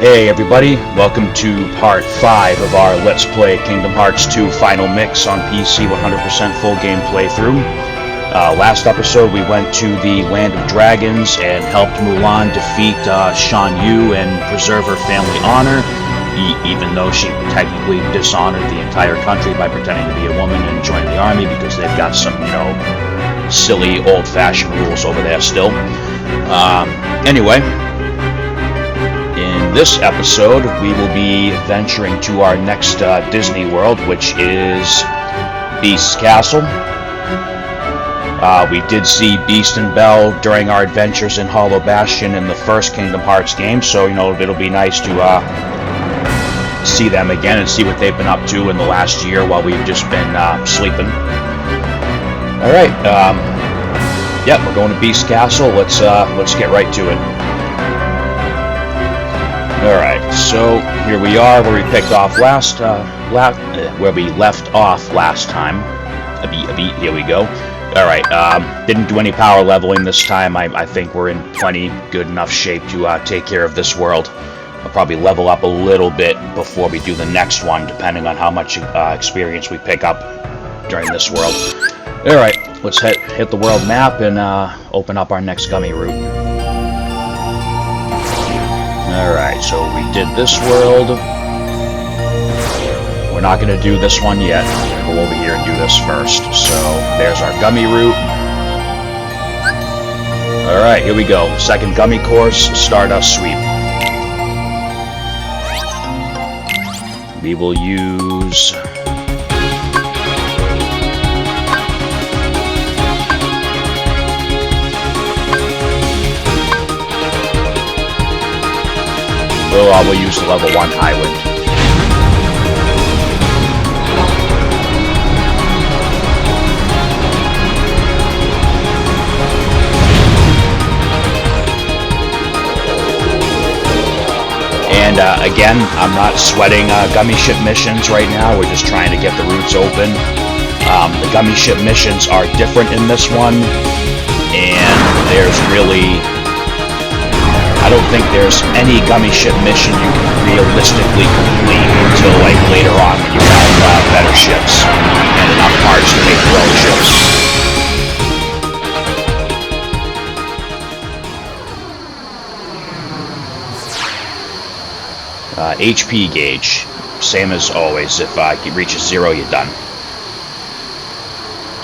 Hey everybody, welcome to part 5 of our Let's Play Kingdom Hearts 2 Final Mix on PC 100% full game playthrough. Last episode we went to the Land of Dragons and helped Mulan defeat Shan Yu and preserve her family honor, even though she technically dishonored the entire country by pretending to be a woman and joining the army because they've got some, silly old-fashioned rules over there still. Anyway, in this episode, we will be venturing to our next Disney World, which is Beast's Castle. We did see Beast and Belle during our adventures in Hollow Bastion in the first Kingdom Hearts game, so, it'll be nice to see them again and see what they've been up to in the last year while we've just been sleeping. Alright, we're going to Beast's Castle. Let's get right to it. Alright, so here we are where we picked off where we left off last time. Here we go. Alright, didn't do any power leveling this time. I think we're in plenty good enough shape to take care of this world. I'll probably level up a little bit before we do the next one, depending on how much experience we pick up during this world. Alright, let's hit the world map and open up our next gummy route. Alright, so we did this world. We're not going to do this one yet. We're going to go over here and do this first. So, there's our gummy route. Alright, here we go. Second gummy course, Stardust Sweep. We will use... we'll use the level 1 Highwind. And again, I'm not sweating gummy ship missions right now. We're just trying to get the routes open. The gummy ship missions are different in this one, and there's really... I don't think there's any gummy ship mission you can realistically complete until later on when you have better ships and enough parts to make your own ships. HP gauge, same as always. If it reaches 0, you're done.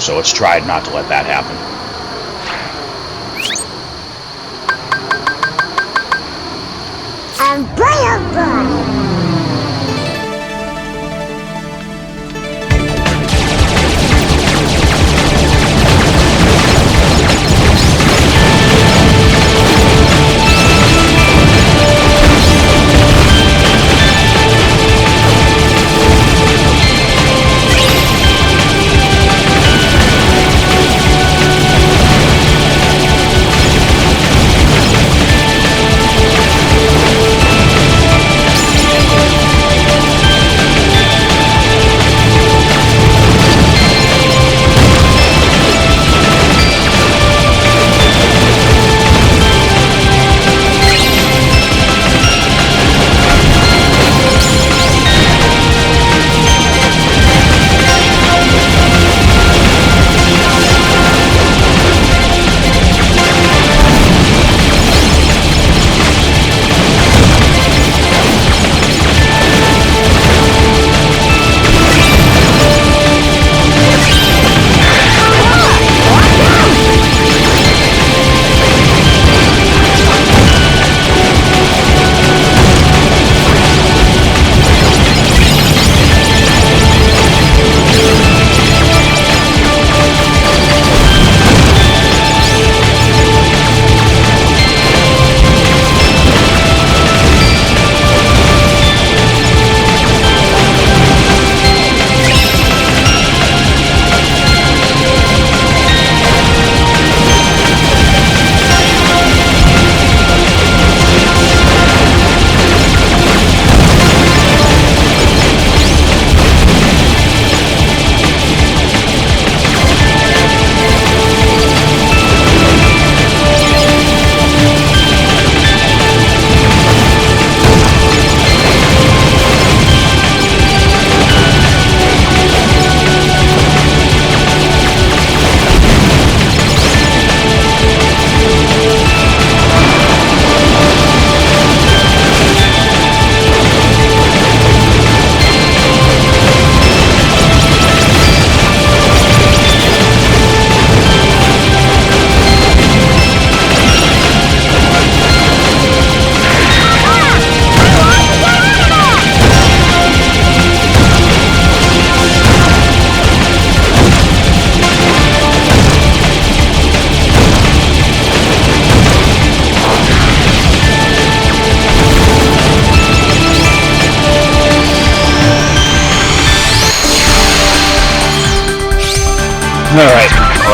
So let's try not to let that happen. And boy, oh boy!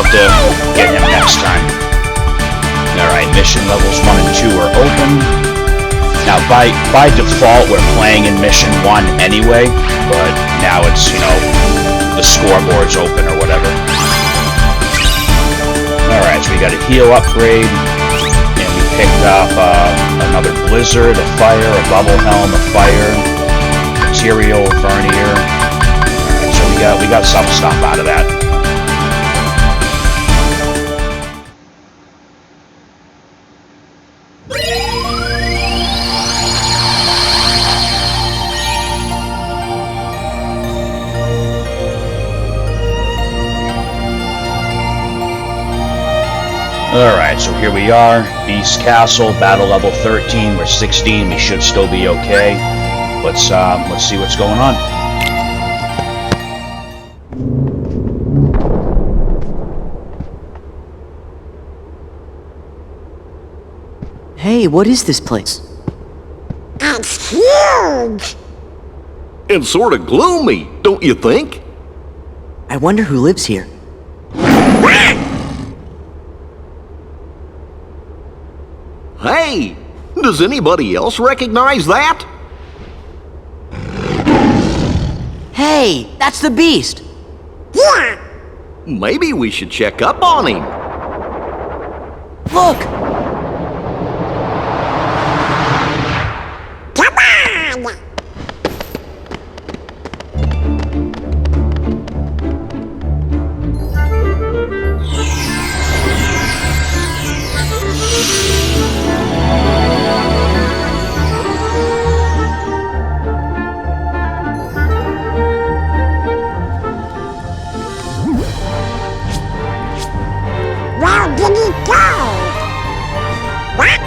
have to get him next time. Alright, mission levels 1 and 2 are open. Now, by default, we're playing in mission 1 anyway, but now it's, you know, the scoreboard's open or whatever. Alright, so we got a heal upgrade, and we picked up another blizzard, a fire, a bubble helm, a fire, material, vernier. Alright, so we got some stuff out of that. Alright, so here we are, Beast Castle, battle level 13, we're 16, we should still be okay. Let's see what's going on. Hey, what is this place? It's huge! And sort of gloomy, don't you think? I wonder who lives here. Hey, does anybody else recognize that? Hey, that's the beast! Yeah! Maybe we should check up on him. Look! Come on! Where did he go? What?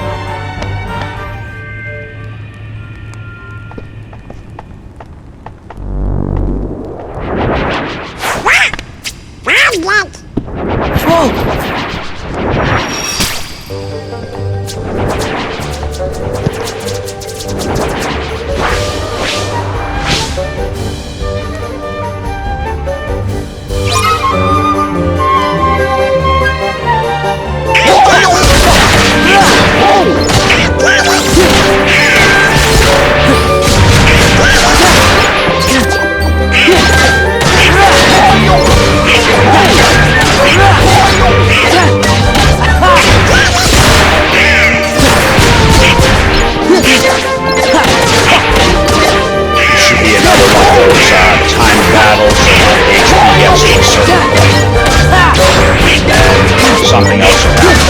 What? Found it! Whoa! Should be another one of those timed battles where HP gets to a certain point, and something else will happen.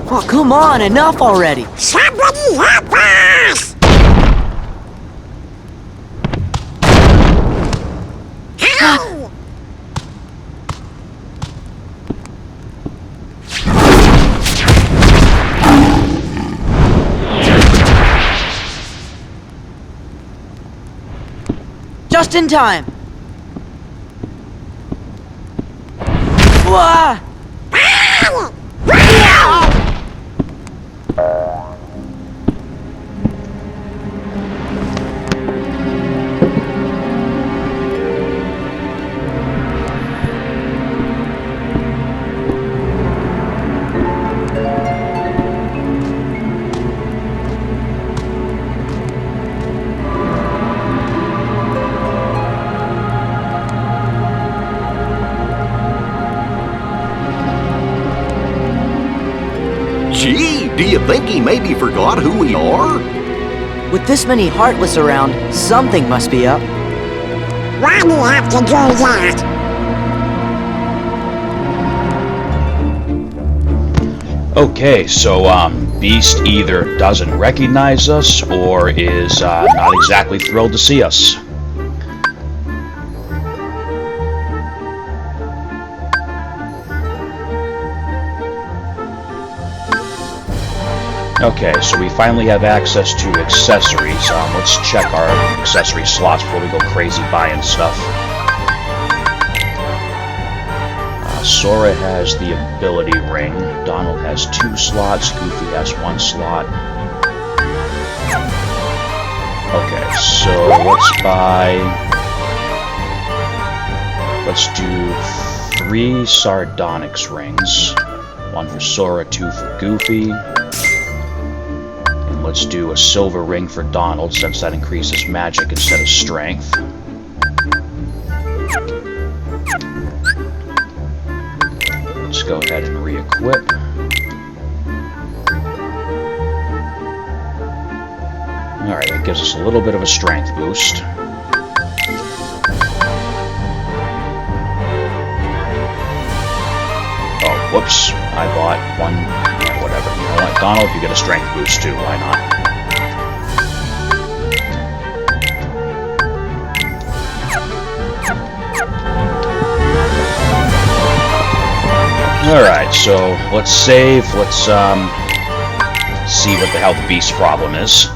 Oh, come on, enough already! Somebody help us! Ow! Just in time! Wah! Ow! Gee, do you think he maybe forgot who we are? With this many Heartless around, something must be up. Why do you have to do that? Okay, so Beast either doesn't recognize us or is not exactly thrilled to see us. Okay, so we finally have access to accessories. Let's check our accessory slots before we go crazy buying stuff. Sora has the ability ring. Donald has 2 slots. Goofy has 1 slot. Okay, so let's do 3 Sardonyx rings. 1 for Sora, 2 for Goofy. And let's do a silver ring for Donald, since that increases magic instead of strength. Let's go ahead and re-equip. Alright, that gives us a little bit of a strength boost. Oh, whoops. I bought 1... Yeah, whatever. You know what, Donald, you get a strength boost too. Why not? Alright, so let's save. Let's see what the hell the beast problem is.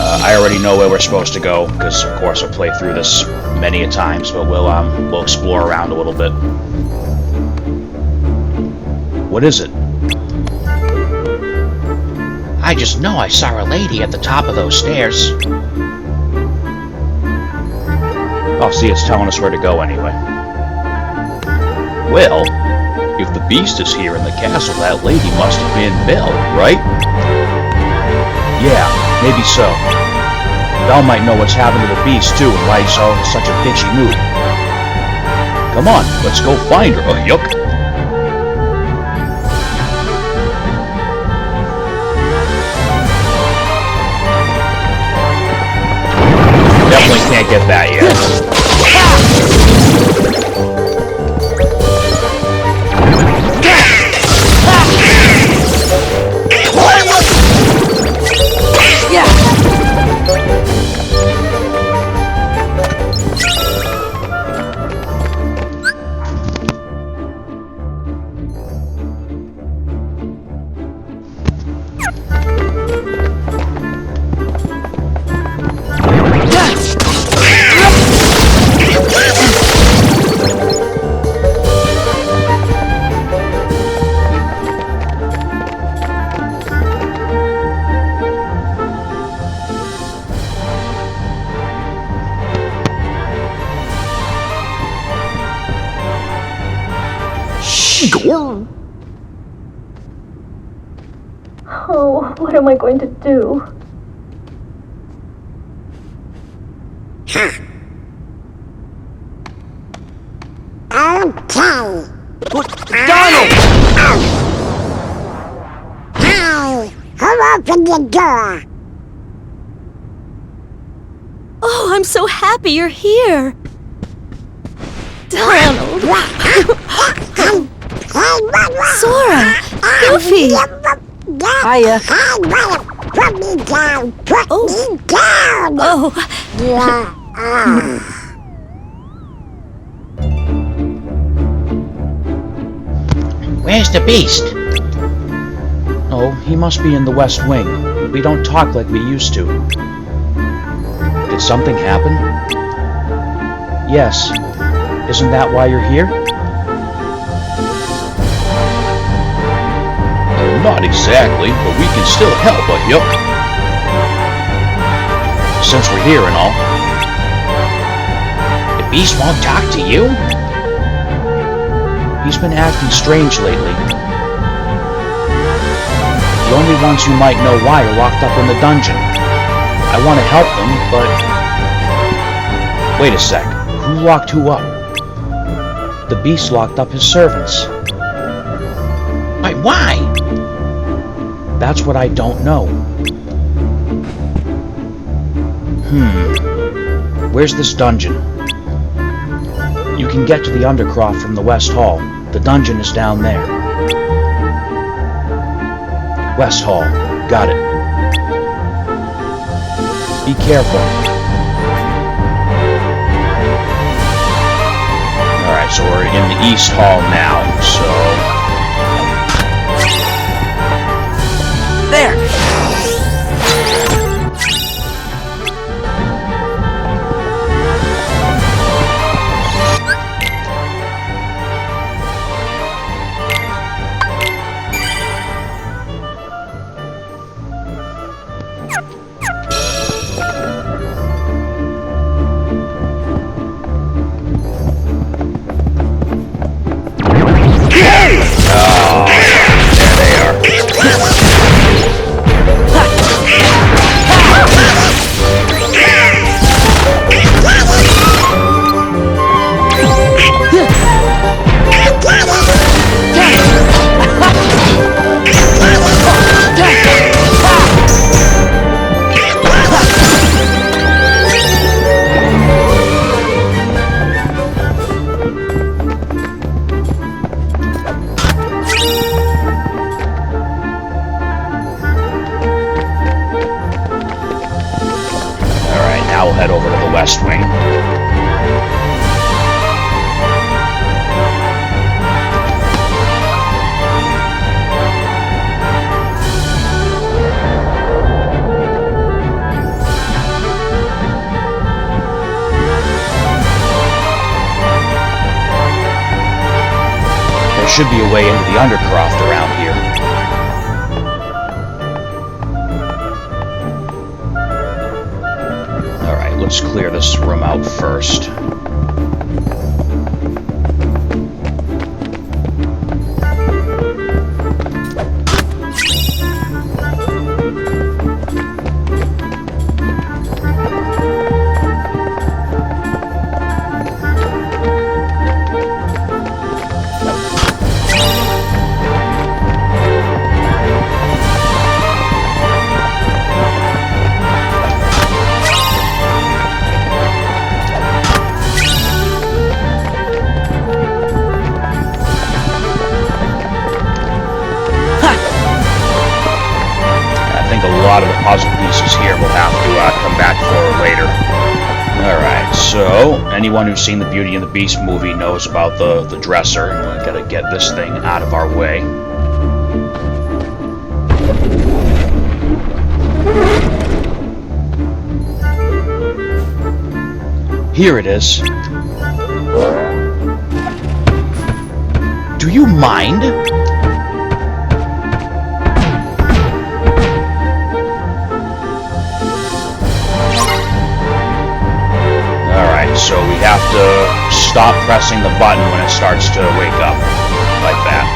I already know where we're supposed to go, because of course I've played through this many a times, but we'll explore around a little bit. What is it? I just know I saw a lady at the top of those stairs. Oh, see, it's telling us where to go anyway. Well, if the beast is here in the castle, that lady must have been Belle, right? Yeah, maybe so. Belle might know what's happened to the beast, too, and why he's all in such a bitchy mood. Come on, let's go find her. Oh, yup. Definitely can't get that yet. Oh, what am I going to do? Okay. Donald! Hey, who opened the door? Oh, I'm so happy you're here. Donald. Sora. Goofy. Hiya. Put me down. Put me down. Oh, Yeah. Where's the beast? Oh, he must be in the West Wing. We don't talk like we used to. Did something happen? Yes. Isn't that why you're here? Not exactly, but we can still help, yup. Since we're here and all. The beast won't talk to you? He's been acting strange lately. The only ones who might know why are locked up in the dungeon. I want to help them, but... Wait a sec. Who locked who up? The beast locked up his servants. But why? That's what I don't know. Where's this dungeon? You can get to the Undercroft from the West Hall. The dungeon is down there. West Hall. Got it. Be careful. Alright, so we're in the East Hall now, so... There! should be a way into the Undercroft around here. Alright, let's clear this room out first. A lot of the puzzle pieces here we'll have to come back for later. Alright, so anyone who's seen the Beauty and the Beast movie knows about the dresser, and we've got to get this thing out of our way. Here it is. Do you mind? So we have to stop pressing the button when it starts to wake up, like that.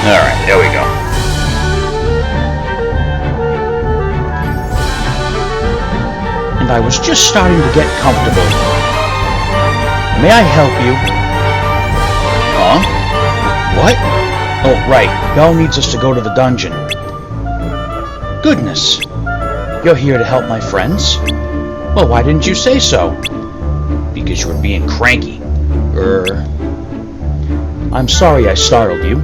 Alright, there we go. And I was just starting to get comfortable. May I help you? Huh? What? Oh, right. Belle needs us to go to the dungeon. Goodness. You're here to help my friends? Well, why didn't you say so? Because you were being cranky. I'm sorry I startled you.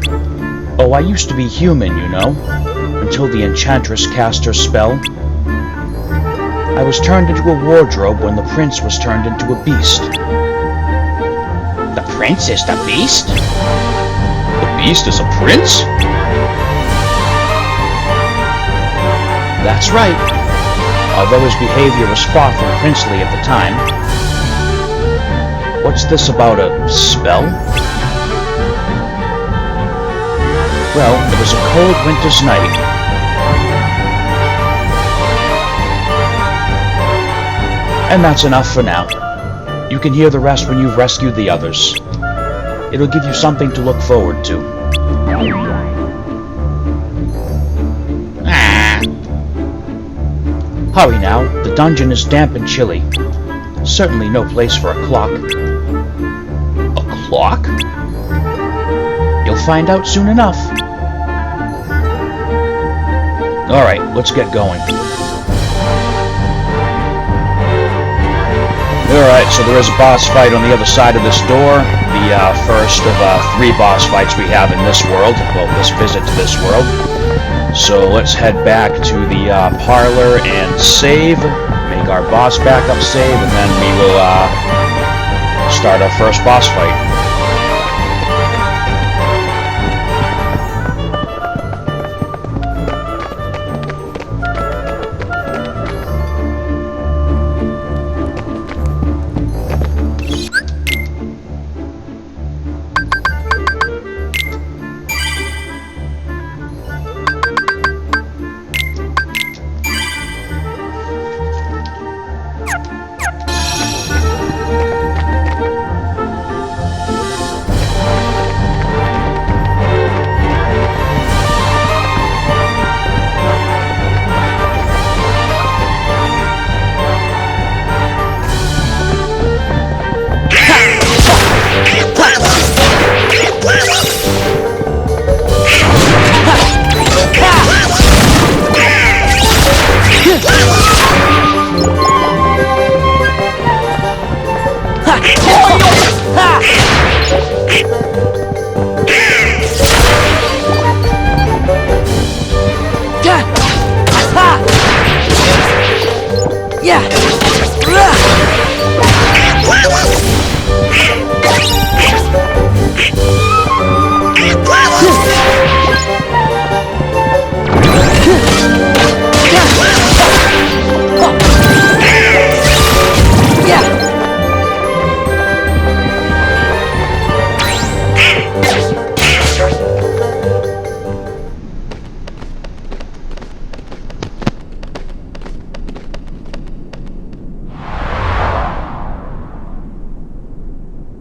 Oh, I used to be human, you know, until the Enchantress cast her spell. I was turned into a wardrobe when the prince was turned into a beast. The prince is the beast? The beast is a prince? That's right. Although his behavior was far from princely at the time. What's this about a spell? Well, it was a cold winter's night. And that's enough for now. You can hear the rest when you've rescued the others. It'll give you something to look forward to. Hurry now, the dungeon is damp and chilly. Certainly no place for a clock. A clock? You'll find out soon enough. Alright, let's get going. Alright, so there is a boss fight on the other side of this door. The first of 3 boss fights we have in this world. Well, this visit to this world. So let's head back to the parlor and save. Make our boss backup save, and then we will start our first boss fight.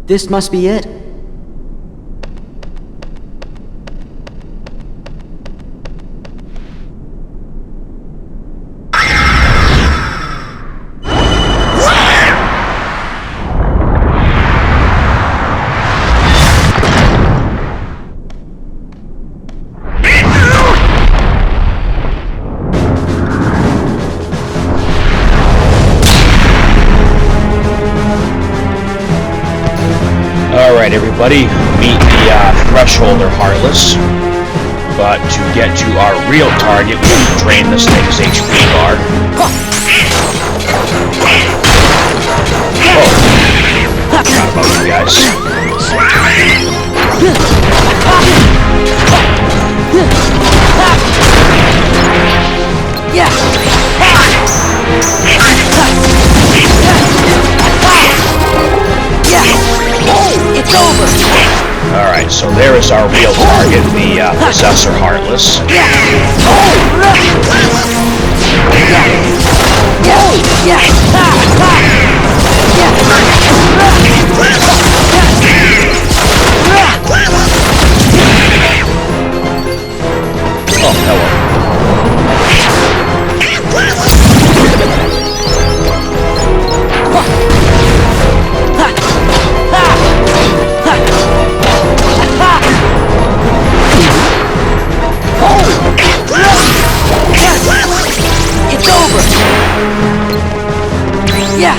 This must be it. Alright everybody, meet the Thresholder Heartless. But to get to our real target, we have to drain this thing's HP bar. Oh! Forgot about you guys. It's over! Alright, so there is our real target, the Possessor Heartless. Oh, hello. It's over! Yeah!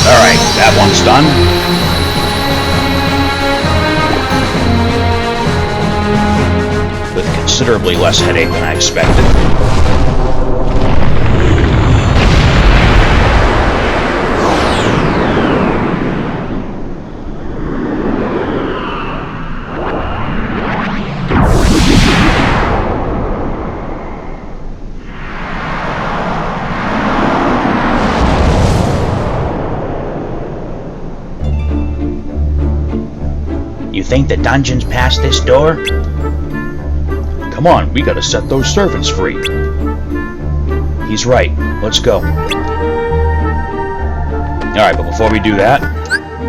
Alright, that one's done. With considerably less headache than I expected. You think the dungeon's past this door? Come on, we gotta set those servants free. He's right. Let's go. Alright, but before we do that,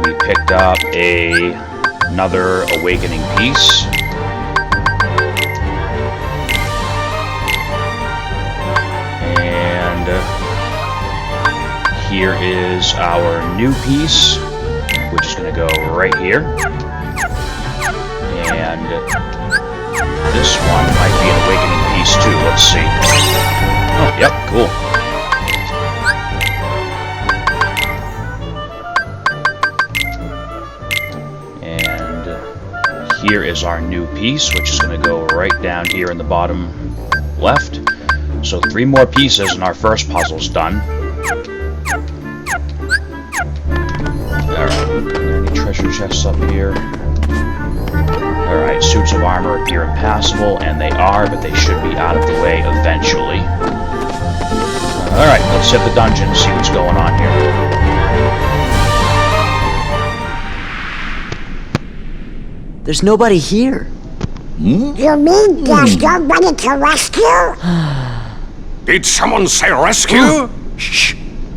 we picked up another awakening piece. And here is our new piece, which is gonna go right here. And this one might be an awakening piece too. Let's see. Oh, yep, cool. And here is our new piece, which is going to go right down here in the bottom left. So 3 more pieces and our first puzzle's done. Alright, are there any treasure chests up here? Alright, suits of armor appear impassable, and they are, but they should be out of the way eventually. Alright, let's hit the dungeon and see what's going on here. There's nobody here. You mean there's nobody to rescue? Did someone say rescue? Shh!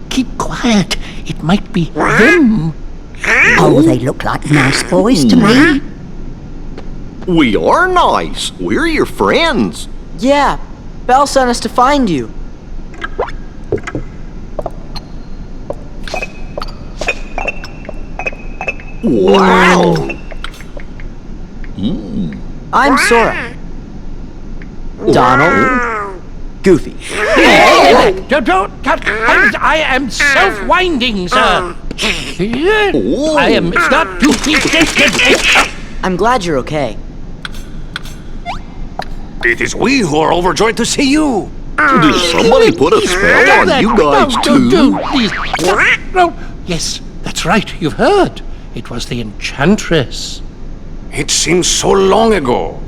Keep quiet. It might be them. Oh, they look like nice boys to me. We are nice. We're your friends. Yeah, Belle sent us to find you. Wow. I'm Sora. Donald. Goofy. I am self-winding, sir. I am not to be taken. I'm glad you're okay. It is we who are overjoyed to see you. Did somebody put a spell on you guys too? Don't, please. No. Yes, that's right. You've heard. It was the enchantress. It seems so long ago.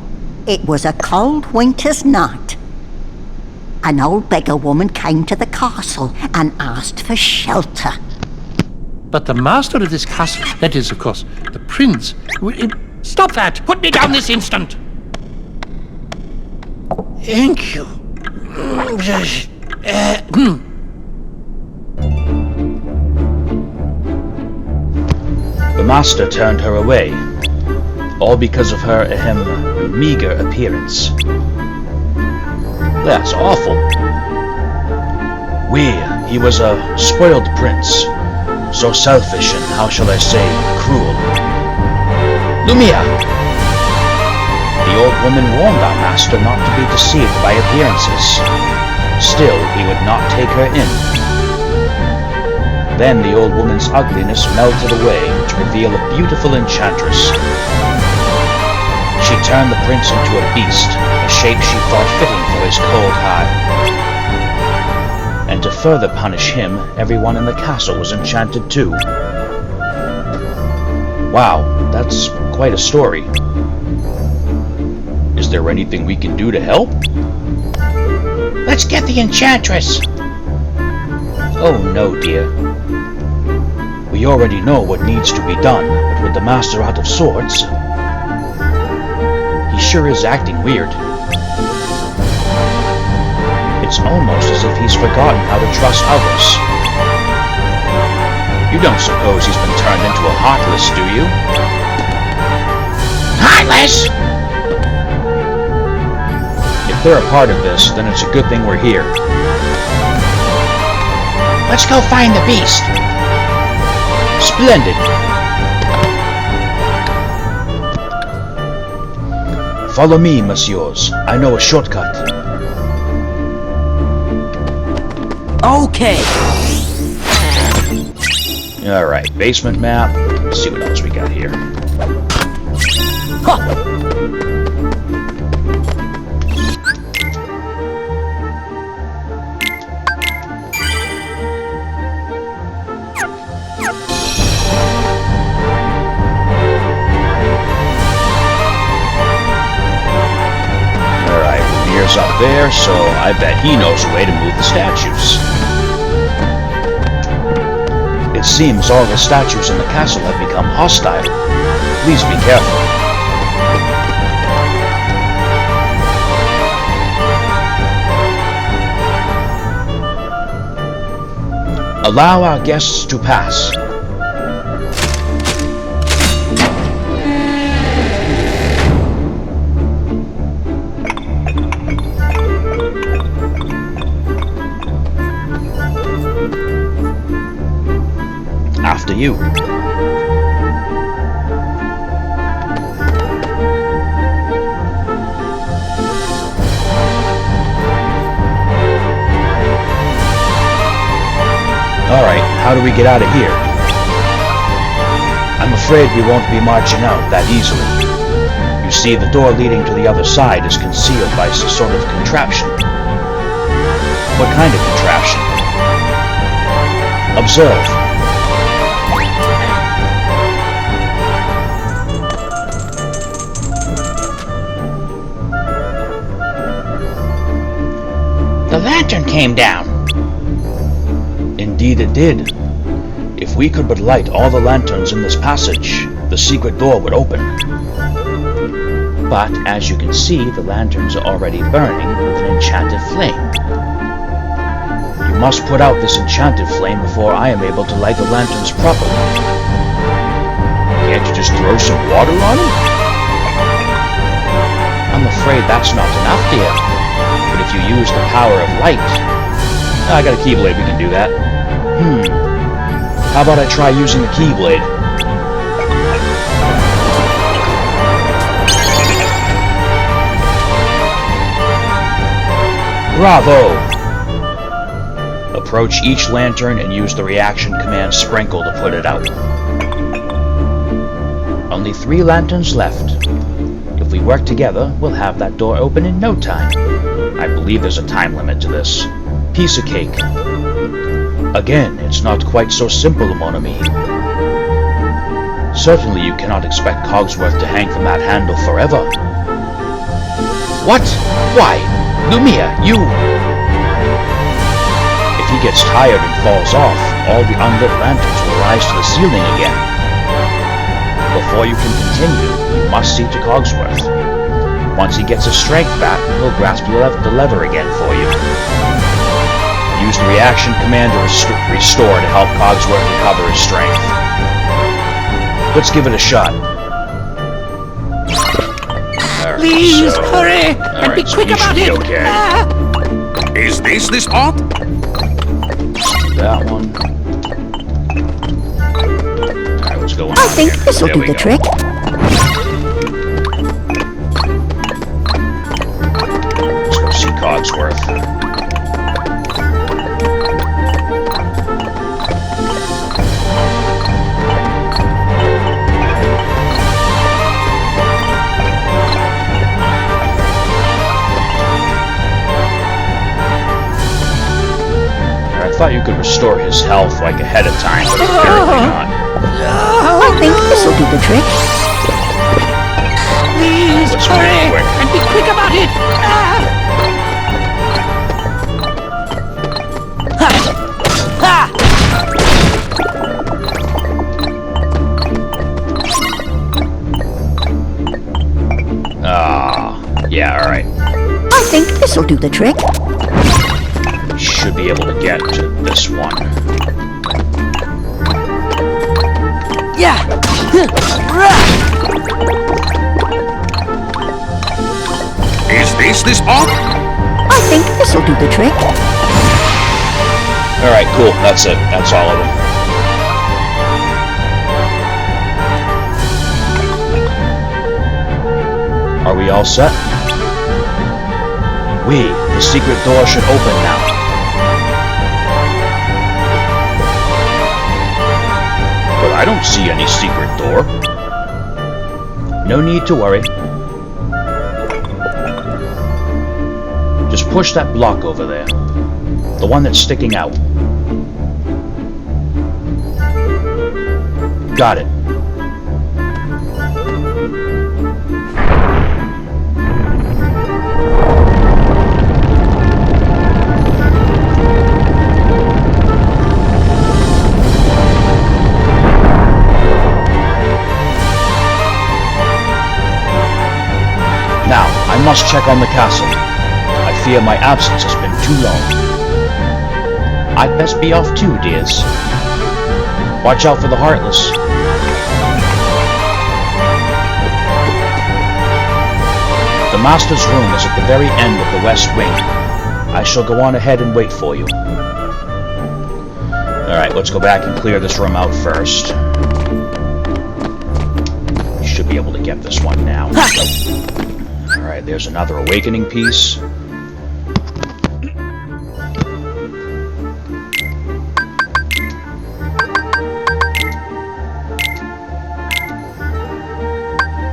It was a cold winter's night. An old beggar woman came to the castle and asked for shelter. But the master of this castle, that is, of course, the prince... Stop that! Put me down this instant! Thank you. The master turned her away, all because of her meager appearance. That's awful. He was a spoiled prince, so selfish and, how shall I say, cruel. Lumia! The old woman warned our master not to be deceived by appearances. Still, he would not take her in. Then the old woman's ugliness melted away to reveal a beautiful enchantress. She turned the prince into a beast, a shape she thought fitting for his cold heart. And to further punish him, everyone in the castle was enchanted too. Wow, that's quite a story. Is there anything we can do to help? Let's get the enchantress! Oh no, dear. We already know what needs to be done, but with the master out of sorts... He sure is acting weird. It's almost as if he's forgotten how to trust others. You don't suppose he's been turned into a heartless, do you? Heartless? If they're a part of this, then it's a good thing we're here. Let's go find the beast. Splendid! Follow me, messieurs. I know a shortcut. Okay. Alright, basement map. Let's see what else we got here. Huh. Up there, so I bet he knows a way to move the statues. It seems all the statues in the castle have become hostile. Please be careful. Allow our guests to pass. After you. Alright, how do we get out of here? I'm afraid we won't be marching out that easily. You see, the door leading to the other side is concealed by some sort of contraption. What kind of contraption? Observe. The lantern came down. Indeed it did. If we could but light all the lanterns in this passage, the secret door would open. But, as you can see, the lanterns are already burning with an enchanted flame. You must put out this enchanted flame before I am able to light the lanterns properly. Can't you just throw some water on them? I'm afraid that's not enough, dear. But if you use the power of light... I got a keyblade, we can do that. How about I try using the keyblade? Bravo! Approach each lantern and use the reaction command sprinkle to put it out. Only 3 lanterns left. If we work together, we'll have that door open in no time. I believe there's a time limit to this. Piece of cake. Again, it's not quite so simple, mon ami. Certainly you cannot expect Cogsworth to hang from that handle forever. What? Why? Lumia, you... If he gets tired and falls off, all the unlit lanterns will rise to the ceiling again. Before you can continue, you must see to Cogsworth. Once he gets his strength back, he'll grasp the lever again for you. Use the reaction command to restore to help Cogsworth recover his strength. Let's give it a shot. Right, Please, hurry! And be quick about it! Okay. Is this the spot? That one. Alright, what's going on I think here? this'll There do we the go. trick. Let's go see Cogsworth. I thought you could restore his health like ahead of time, but apparently not. I think this'll do the trick. Please, Let's hurry! make it quick. And be quick about it! Yeah, alright. I think this'll do the trick. Should be able to get to this one. Yeah! Is this the spot? I think this'll do the trick. Alright, cool. That's it. That's all of them. Are we all set? The secret door should open now. But I don't see any secret door. No need to worry. Just push that block over there. The one that's sticking out. Got it. Now, I must check on the castle. I fear my absence has been too long. I'd best be off too, dears. Watch out for the Heartless. The Master's room is at the very end of the West Wing. I shall go on ahead and wait for you. Alright, let's go back and clear this room out first. You should be able to get this one now. Alright, there's another awakening piece.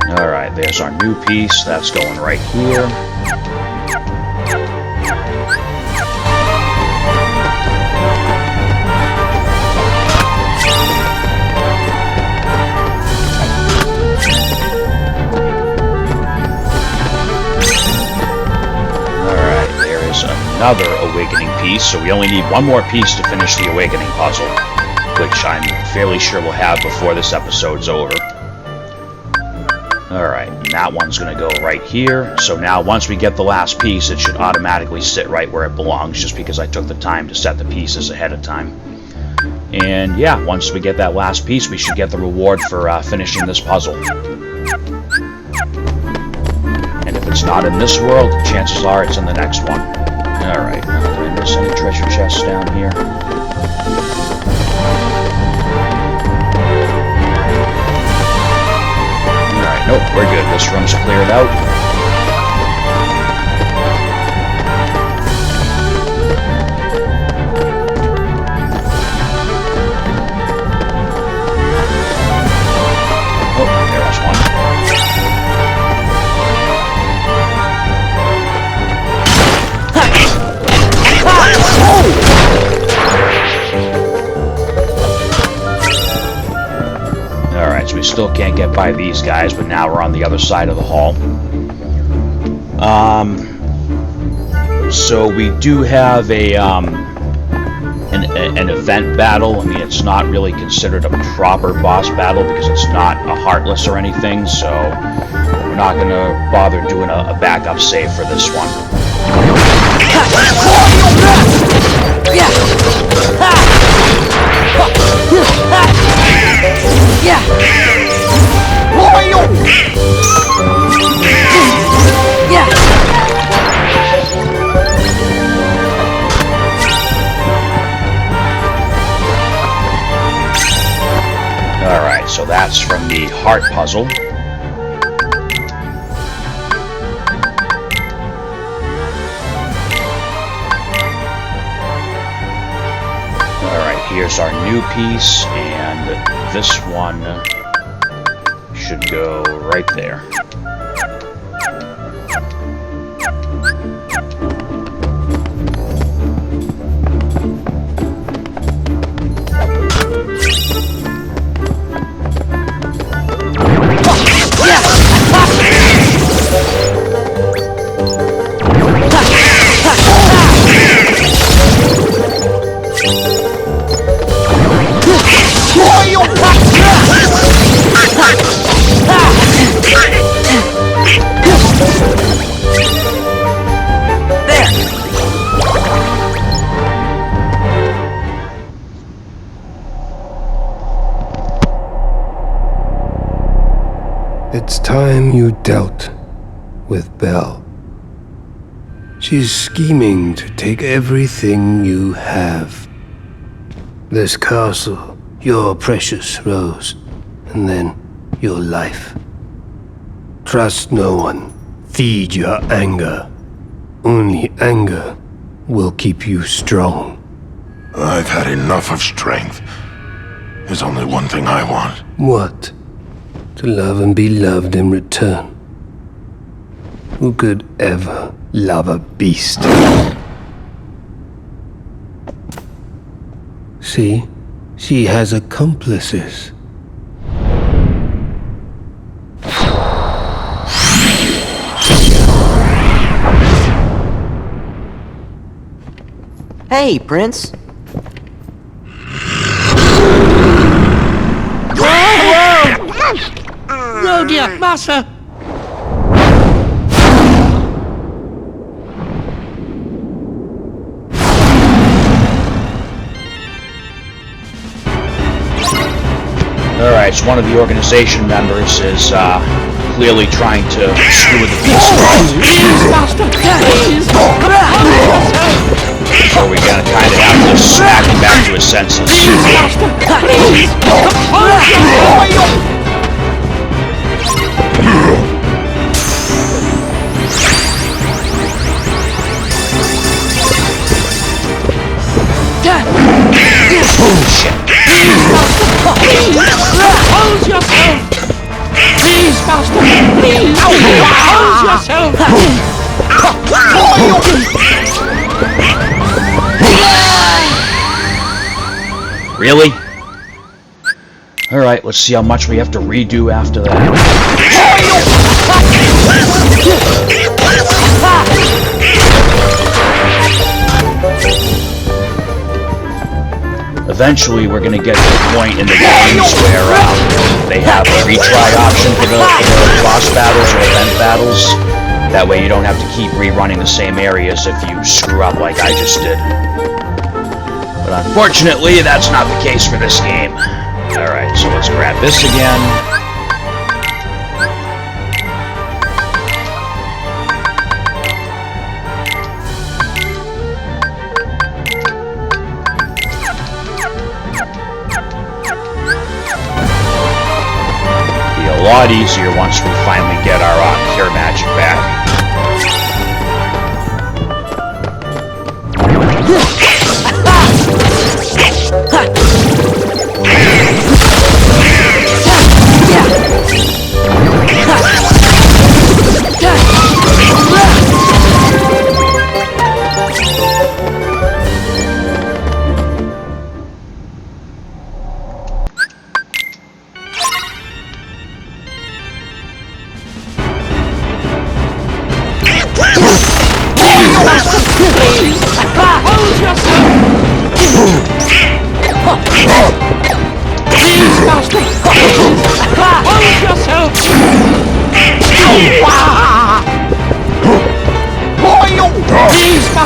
Alright, there's our new piece. That's going right here. Another awakening piece, so we only need one more piece to finish the awakening puzzle, which I'm fairly sure we'll have before this episode's over. Alright, and that one's going to go right here, so now once we get the last piece, it should automatically sit right where it belongs, just because I took the time to set the pieces ahead of time. And yeah, once we get that last piece, we should get the reward for finishing this puzzle. And if it's not in this world, chances are it's in the next one. Alright, did I miss any treasure chests down here? Alright, nope, we're good. This room's cleared out. Oh, there's one. still can't get by these guys, but now we're on the other side of the hall. So we do have an event battle. I mean, it's not really considered a proper boss battle because it's not a Heartless or anything, so we're not going to bother doing a backup save for this one. Alright, so that's from the heart puzzle. Alright, here's our new piece, and this one should go right there. It's time you dealt with Belle. She's scheming to take everything you have. This castle, your precious Rose, and then your life. Trust no one. Feed your anger. Only anger will keep you strong. I've had enough of strength. There's only one thing I want. What? To love and be loved in return. Who could ever love a beast? See? She has accomplices. Hey, Prince. Oh dear, Master! Alright, so one of the organization members is clearly trying to screw with the beast. Please, Master! Please! So we're gonna kind of have to smack him back to his senses. Please, Master! Please! Bullshit. Hold yourself! Please, Master! Please! Hold yourself! Really? Alright, let's see how much we have to redo after that. Eventually, we're going to get to the point in the games where they have a retry option for the boss battles or event battles. That way you don't have to keep rerunning the same areas if you screw up like I just did. But unfortunately, that's not the case for this game. Alright, so let's grab this again. Be a lot easier once we finally get our cure magic back.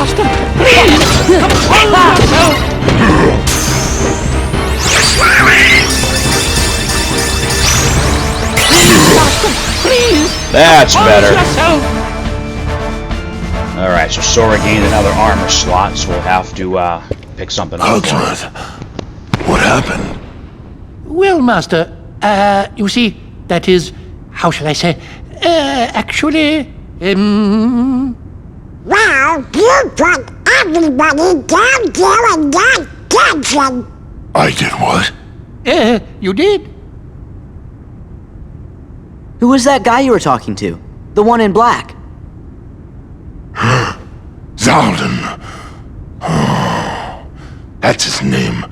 Master, please! Compose yourself! Master, please! That's Compose better. yourself! Alright, so Sora gained another armor slot, so we'll have to pick something up. Ultimate, what happened? Well, Master, you see, that is, how shall I say, actually, Well, you put everybody down there in that dungeon. I did what? you did. Who was that guy you were talking to? The one in black? Zaldin. That's his name.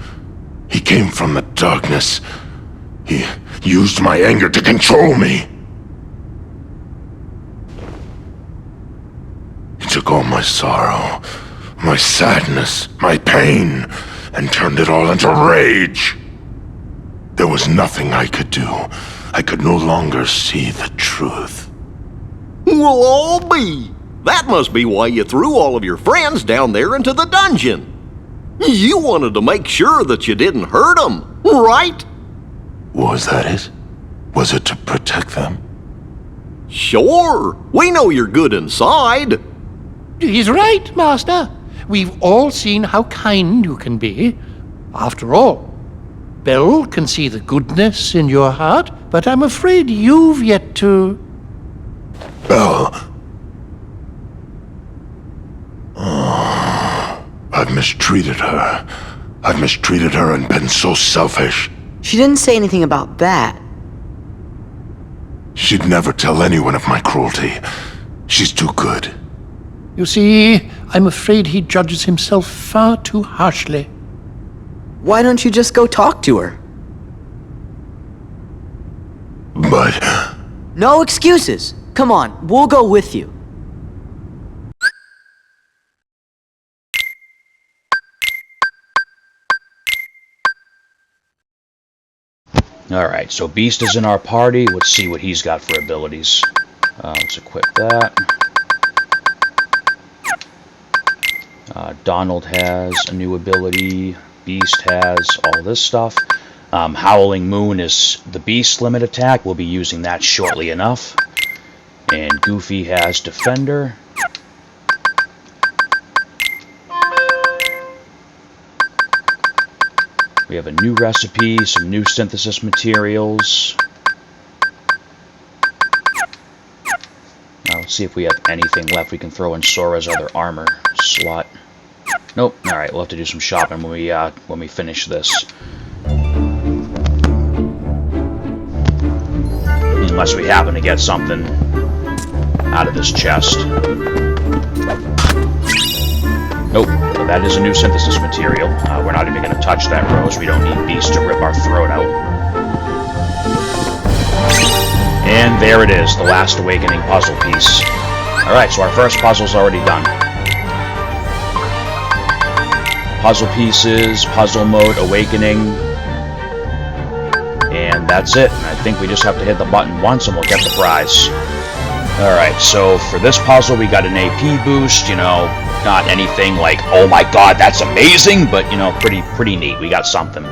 He came from the darkness. He used my anger to control me. He took all my sorrow, my sadness, my pain, and turned it all into rage. There was nothing I could do. I could no longer see the truth. We'll all be. That must be why you threw all of your friends down there into the dungeon. You wanted to make sure that you didn't hurt them, right? Was that it? Was it to protect them? Sure. We know you're good inside. He's right, Master. We've all seen how kind you can be. After all, Belle can see the goodness in your heart, but I'm afraid you've yet to... Belle. I've mistreated her. I've mistreated her and been so selfish. She didn't say anything about that. She'd never tell anyone of my cruelty. She's too good. You see, I'm afraid he judges himself far too harshly. Why don't you just go talk to her? But No excuses. Come on, we'll go with you. Alright, so Beast is in our party. Let's see what he's got for abilities. Let's equip that. Donald has a new ability. Beast has all this stuff. Howling Moon is the Beast limit attack. We'll be using that shortly enough. And Goofy has Defender. We have a new recipe, some new synthesis materials. Now let's see if we have anything left we can throw in Sora's other armor slot. Nope. All right, we'll have to do some shopping when we finish this. Unless we happen to get something out of this chest. Nope, but that is a new synthesis material. We're not even going to touch that, Rose. We don't need Beast to rip our throat out. And there it is, the last awakening puzzle piece. Alright, so our first puzzle's already done. Puzzle pieces, puzzle mode, awakening. And that's it. I think we just have to hit the button once and we'll get the prize. Alright, so for this puzzle we got an AP boost, you know, not anything like, oh my god, that's amazing, but, you know, pretty neat. We got something.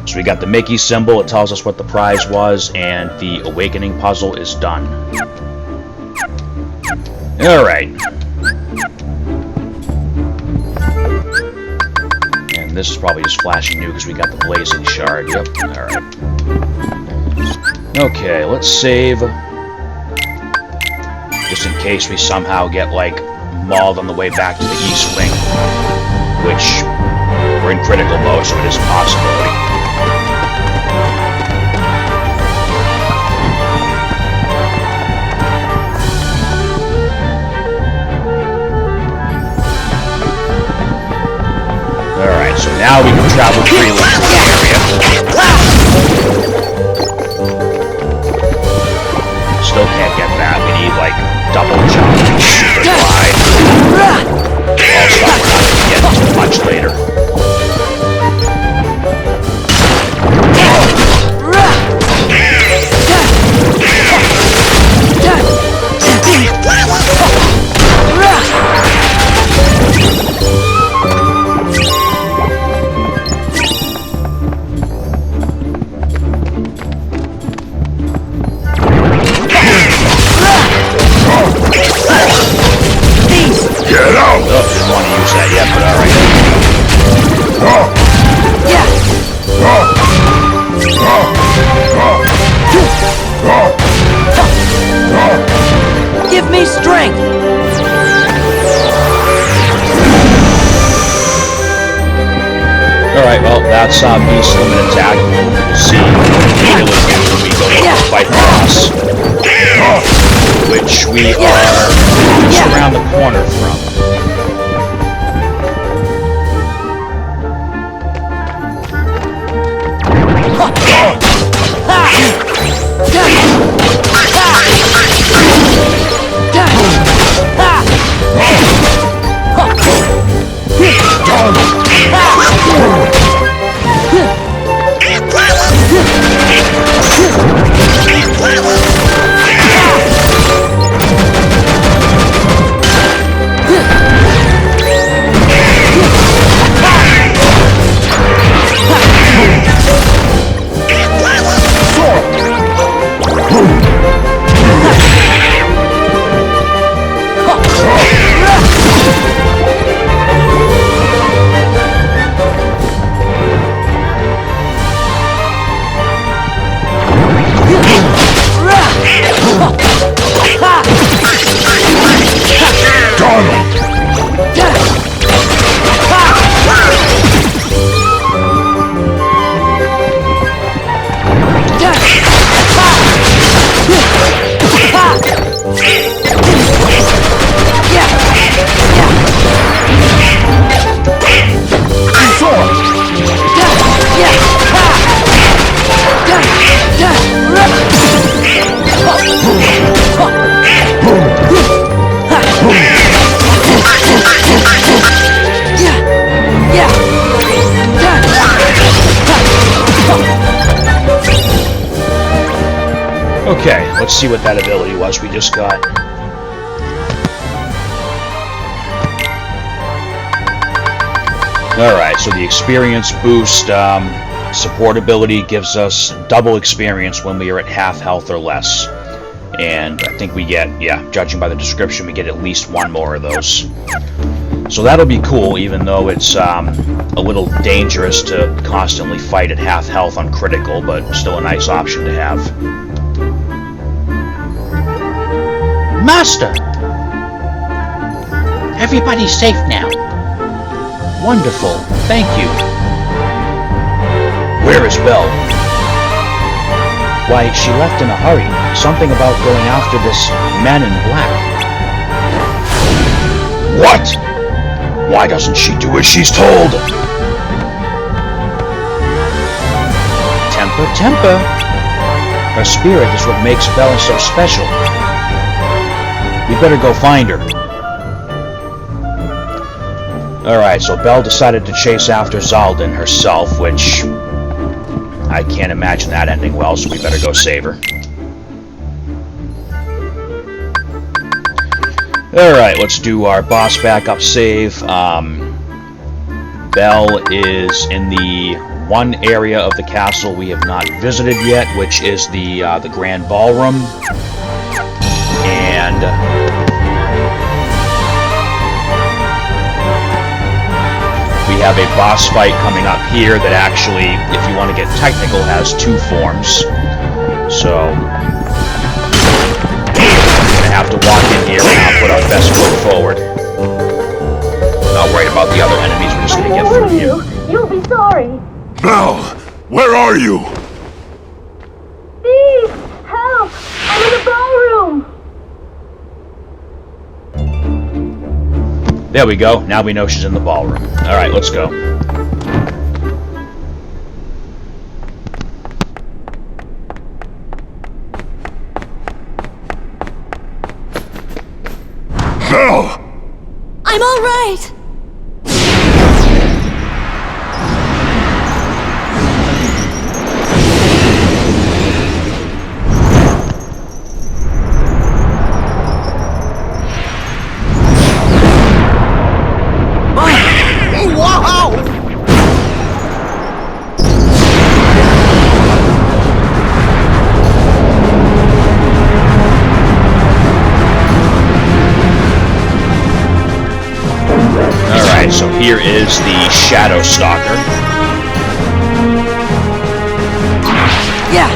So we got the Mickey symbol, it tells us what the prize was, and the awakening puzzle is done. Alright. And this is probably just flashing new because we got the blazing shard. Yep, alright. Okay, let's save. Just in case we somehow get, like, mauled on the way back to the East Wing. Which, we're in critical mode, so it is a possibility. Alright, so now we can travel freely through the area. Still can't get that. We need, like, double jump, super glide. All stuff we're not going to get until much later. that's Beast Limit Attack. We'll see what we really do when we go to fight the boss. Which we are just around the corner from. Okay, let's see what that ability was we just got. Alright, so the experience boost, support ability gives us double experience when we are at half health or less. And I think we get, yeah, judging by the description, we get at least one more of those. So that'll be cool, even though it's a little dangerous to constantly fight at half health on critical, but still a nice option to have. Master! Everybody's safe now. Wonderful, thank you. Where is Belle? Why, she left in a hurry. Something about going after this man in black. What? Why doesn't she do as she's told? Temper, temper. Her spirit is what makes Belle so special. We better go find her. Alright, so Belle decided to chase after Zaldin herself, which I can't imagine that ending well, so we better go save her. Alright, let's do our boss backup save. Belle is in the one area of the castle we have not visited yet, which is the Grand Ballroom. And we have a boss fight coming up here that actually, if you want to get technical, has two forms. So we're going to have to walk in here and put our best foot forward. Not worried about the other enemies, we're just going to get through here. You'll be sorry. Belle, where are you? Steve, help! I'm in the ballroom. There we go. Now we know she's in the ballroom. Alright, let's go. Belle! I'm all right. So here is the Shadow Stalker. Yeah.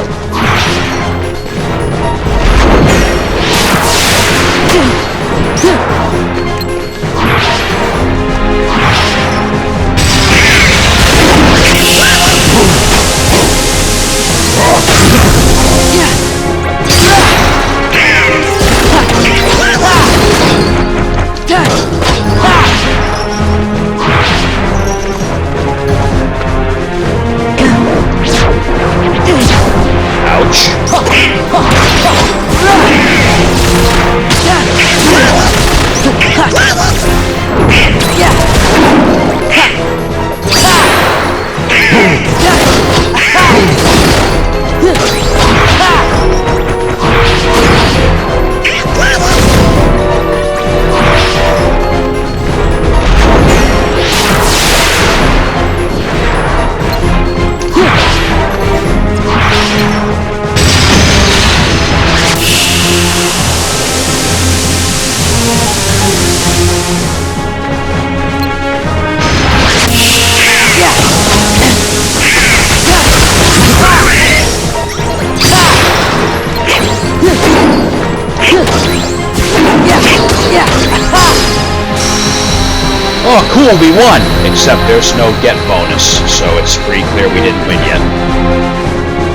Oh, cool, we won! Except there's no get bonus, so it's pretty clear we didn't win yet.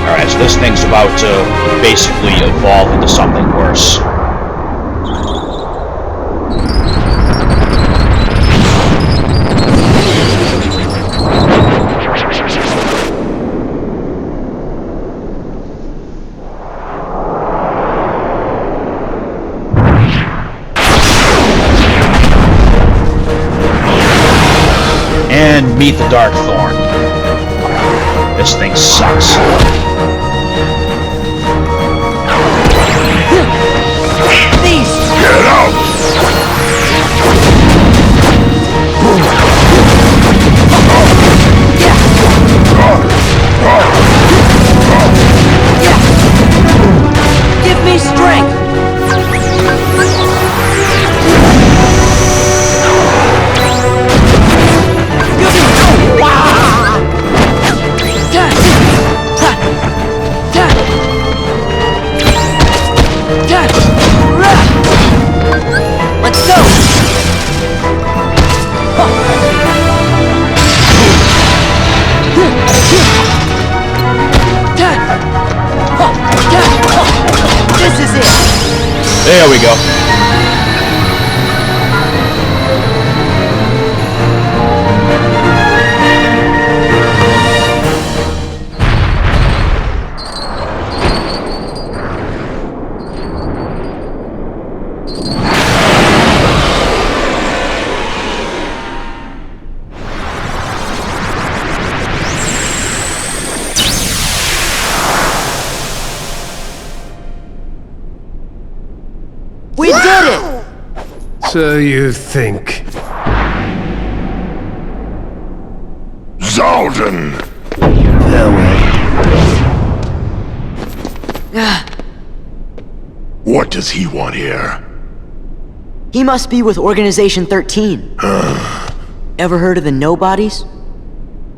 Alright, so this thing's about to basically evolve into something worse. And meet the Dark Thorn. This thing sucks. Get out! Give me strength! Let's go! This is it! There we go. We did it! So you think. Zaldin! Farewell. What does he want here? He must be with Organization 13. Ever heard of the Nobodies?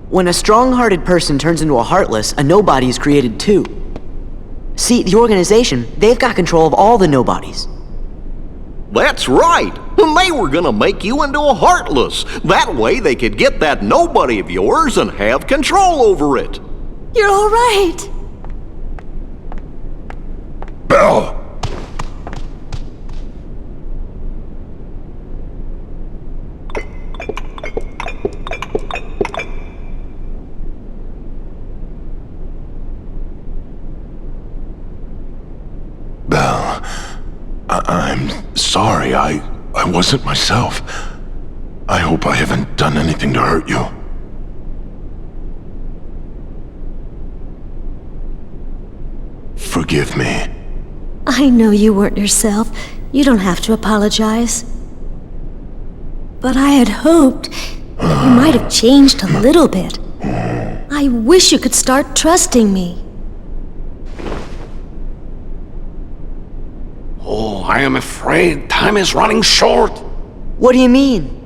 When a strong-hearted person turns into a Heartless, a Nobody is created too. See, the organization, they've got control of all the Nobodies. That's right. They were gonna make you into a Heartless. That way they could get that nobody of yours and have control over it. You're all right. Bell! Bell, I'm sorry. I wasn't myself. I hope I haven't done anything to hurt you. Forgive me. I know you weren't yourself. You don't have to apologize. But I had hoped that you might have changed a little bit. I wish you could start trusting me. Oh, I am afraid time is running short. What do you mean?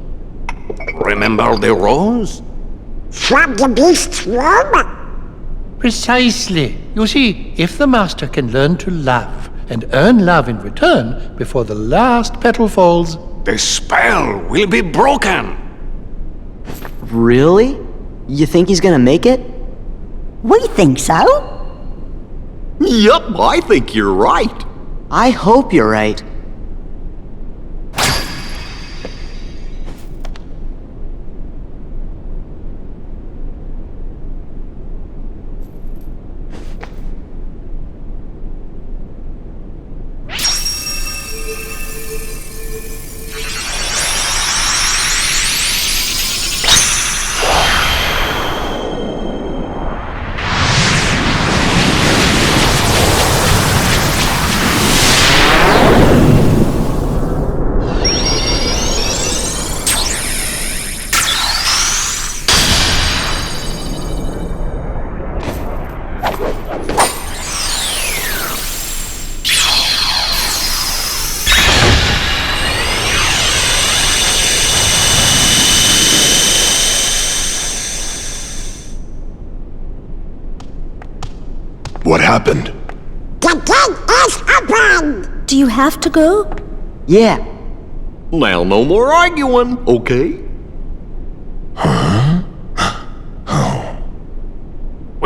Remember the rose? From the beast's room? Precisely. You see, if the Master can learn to love and earn love in return before the last petal falls... The spell will be broken. Really? You think he's gonna make it? We think so. Yup, I think you're right. I hope you're right. What happened? The gate is open! Do you have to go? Yeah. Now, no more arguing, okay?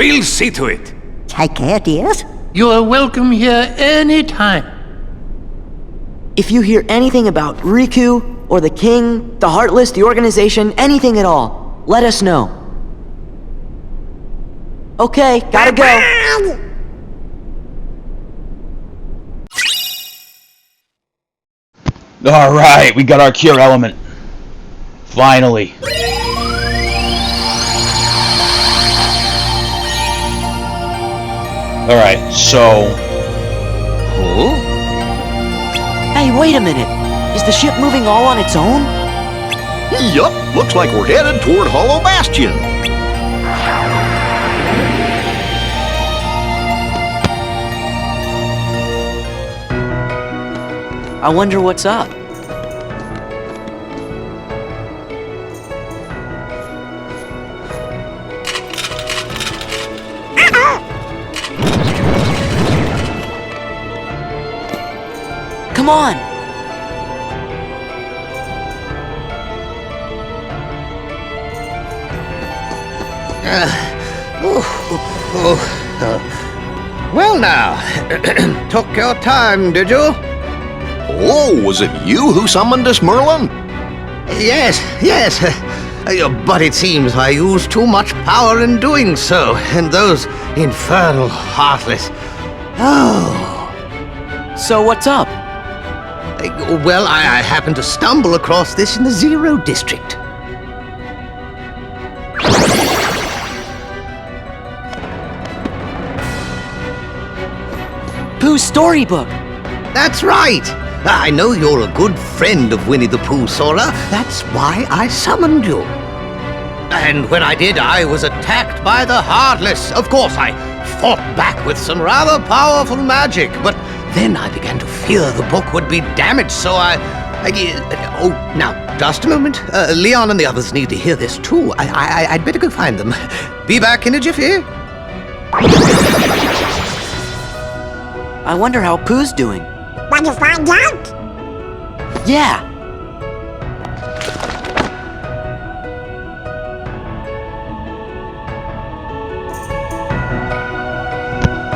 We'll see to it. Take care, dears. You are welcome here any time. If you hear anything about Riku, or the King, the Heartless, the organization, anything at all, let us know. Okay, gotta go. Bye. Alright, we got our cure element. Finally. Alright, so... Huh? Hey, wait a minute. Is the ship moving all on its own? Yup, looks like we're headed toward Hollow Bastion. I wonder what's up. Come on! Well now, took your time, did you? Oh, was it you who summoned us, Merlin? Yes, yes. But it seems I used too much power in doing so, and those infernal Heartless. Oh. So what's up? Well, I happened to stumble across this in the Zero District. Pooh's storybook! That's right! I know you're a good friend of Winnie the Pooh, Sora. That's why I summoned you. And when I did, I was attacked by the Heartless. Of course, I fought back with some rather powerful magic, but then I began to fear the book would be damaged, so oh, now, just a moment. Leon and the others need to hear this, too. I'd better go find them. Be back in a jiffy. I wonder how Pooh's doing. Want to find out? Yeah!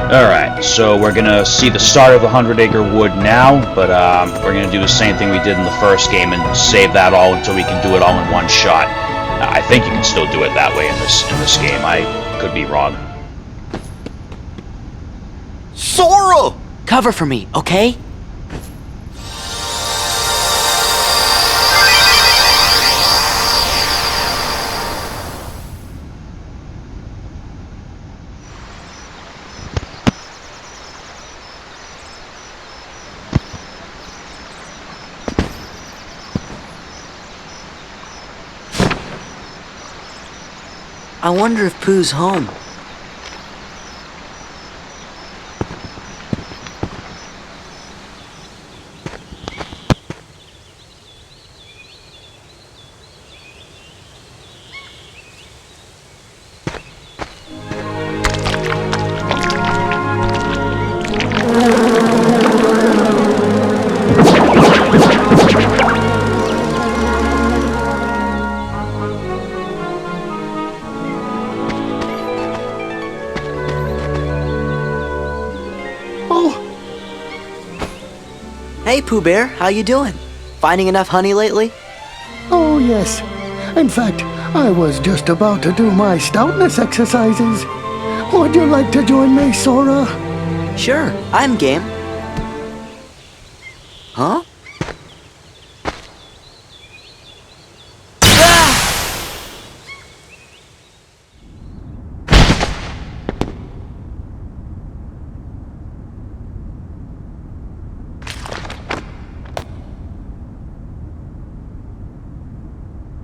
Alright, so we're gonna see the start of the 100 Acre Wood now, but we're gonna do the same thing we did in the first game and save that all until we can do it all in one shot. I think you can still do it that way in this game. I could be wrong. Sora! Cover for me, okay? I wonder if Pooh's home. Hey, Pooh Bear, how you doing? Finding enough honey lately? Oh, yes. In fact, I was just about to do my stoutness exercises. Would you like to join me, Sora? Sure, I'm game. Huh?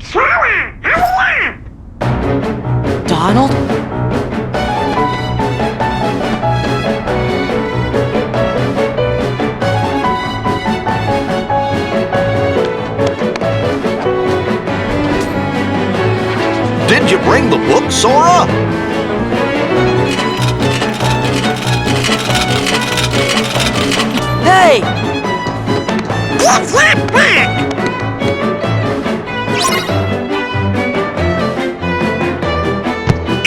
Sora, hurry up! Donald? Did you bring the book, Sora? Hey! Give that back!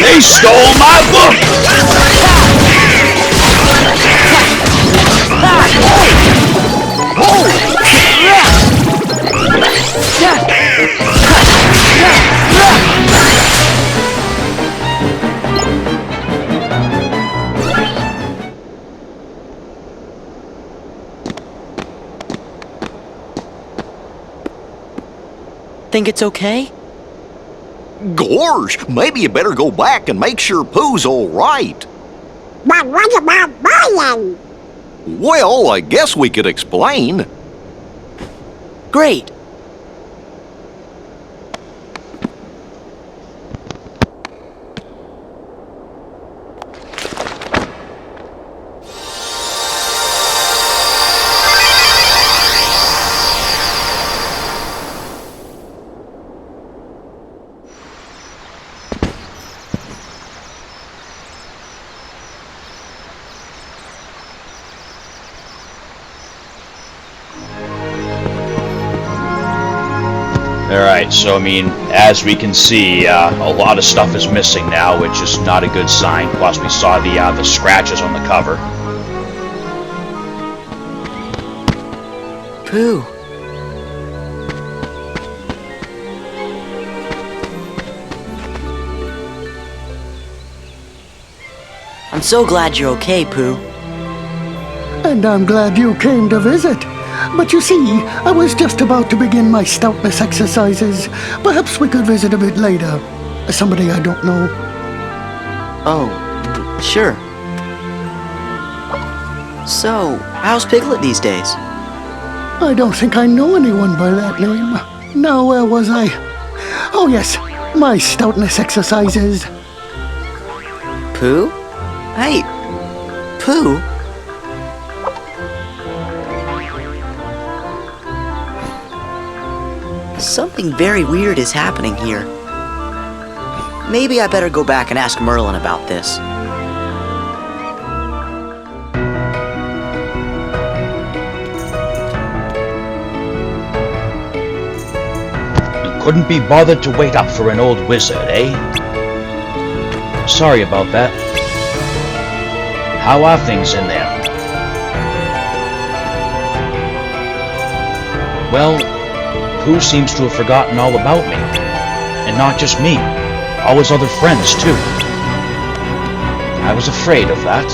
They stole my book! Think it's okay? Gorge, maybe you better go back and make sure Pooh's all right. But what about Brian? Well, I guess we could explain. Great. Alright, so I mean, as we can see, a lot of stuff is missing now, which is not a good sign. Plus, we saw the scratches on the cover. Pooh. I'm so glad you're okay, Pooh. And I'm glad you came to visit. But you see, I was just about to begin my stoutness exercises. Perhaps we could visit a bit later. Somebody I don't know. Oh, sure. So, how's Piglet these days? I don't think I know anyone by that name. Now, where was I? Oh yes, my stoutness exercises. Pooh? Hey, Pooh? Something very weird is happening here. Maybe I better go back and ask Merlin about this. You couldn't be bothered to wait up for an old wizard, eh? Sorry about that. How are things in there? Well, Pooh seems to have forgotten all about me. And not just me, all his other friends, too. I was afraid of that.